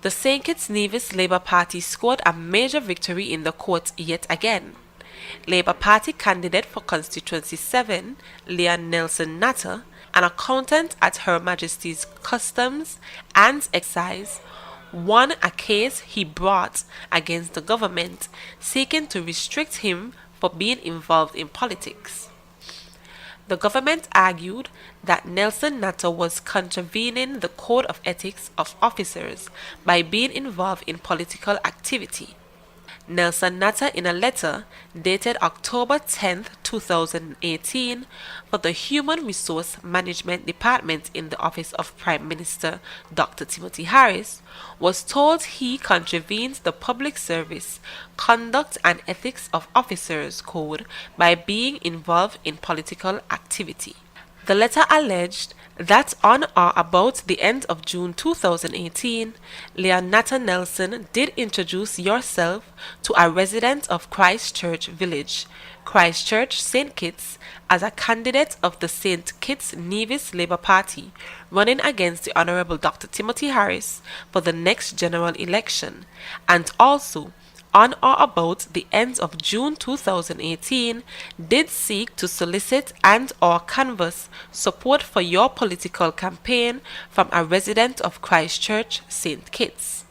The St. Kitts Nevis Labour Party scored a major victory in the court yet again. Labour Party candidate for Constituency 7, Leon Nelson Natta, an accountant at Her Majesty's Customs and Excise, won a case he brought against the government seeking to restrict him for being involved in politics. The government argued that Nelson Natta was contravening the Code of Ethics of Officers by being involved in political activity. Nelson Natta, in a letter dated October 10, 2018, for the Human Resource Management Department in the Office of Prime Minister Dr. Timothy Harris, was told he contravenes the Public Service Conduct and Ethics of Officers Code by being involved in political activity. The letter alleged that on or about the end of June 2018, Natta Nelson did introduce yourself to a resident of Christchurch Village, Christchurch, St. Kitts, as a candidate of the St. Kitts Nevis Labour Party running against the Honourable Dr. Timothy Harris for the next general election, and also on or about the end of June 2018, did seek to solicit and or canvass support for your political campaign from a resident of Christchurch, St. Kitts.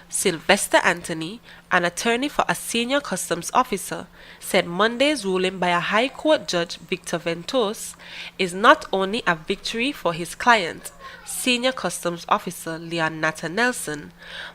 Sylvester Anthony, an attorney for a senior customs officer, said Monday's ruling by a High Court Judge Victor Ventos is not only a victory for his client, Senior Customs Officer Leon Natta Nelson,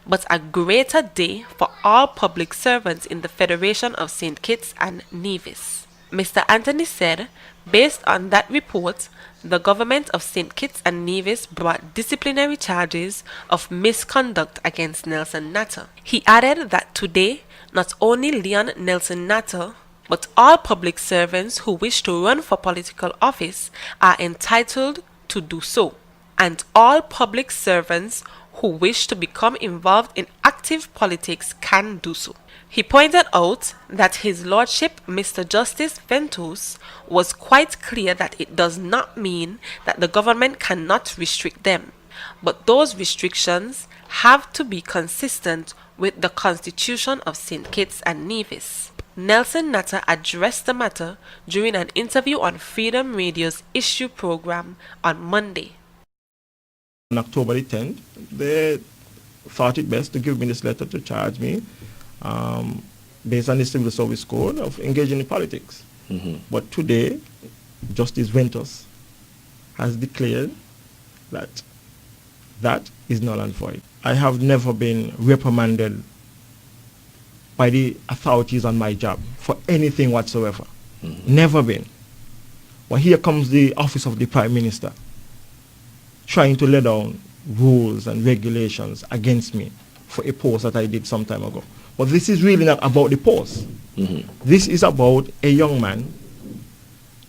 but a greater day for all public servants in the Federation of St. Kitts and Nevis. Mr. Anthony said, based on that report, the government of St. Kitts and Nevis brought disciplinary charges of misconduct against Nelson Natta. He added that today, not only Leon Nelson Natta, but all public servants who wish to run for political office are entitled to do so, and all public servants who wish to become involved in active politics can do so. He pointed out that His Lordship Mr. Justice Ventos was quite clear that it does not mean that the government cannot restrict them, but those restrictions have to be consistent with the Constitution of St. Kitts and Nevis. Nelson Natta addressed the matter during an interview on Freedom Radio's Issue program on Monday. On October the 10th, they thought it best to give me this letter to charge me based on the Civil Service Code of engaging in politics. But today, Justice Ventos has declared that that is null and void. I have never been reprimanded by the authorities on my job for anything whatsoever. Never been. Well, here comes the Office of the Prime Minister trying to lay down rules and regulations against me for a post that I did some time ago. But this is really not about the post. This is about a young man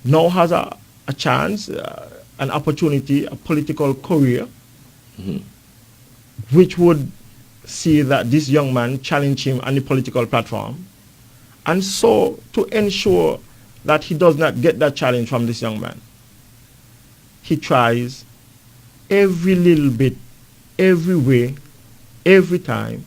now has a chance, an opportunity, a political career, which would see that this young man challenge him on the political platform. And so to ensure that he does not get that challenge from this young man, he tries every little bit, every way, every time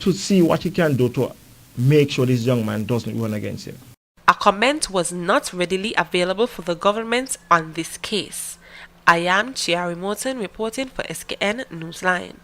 to see what he can do to make sure this young man doesn't run against him. A comment was not readily available for the government on this case. I am Chiari Morton reporting for SKN Newsline.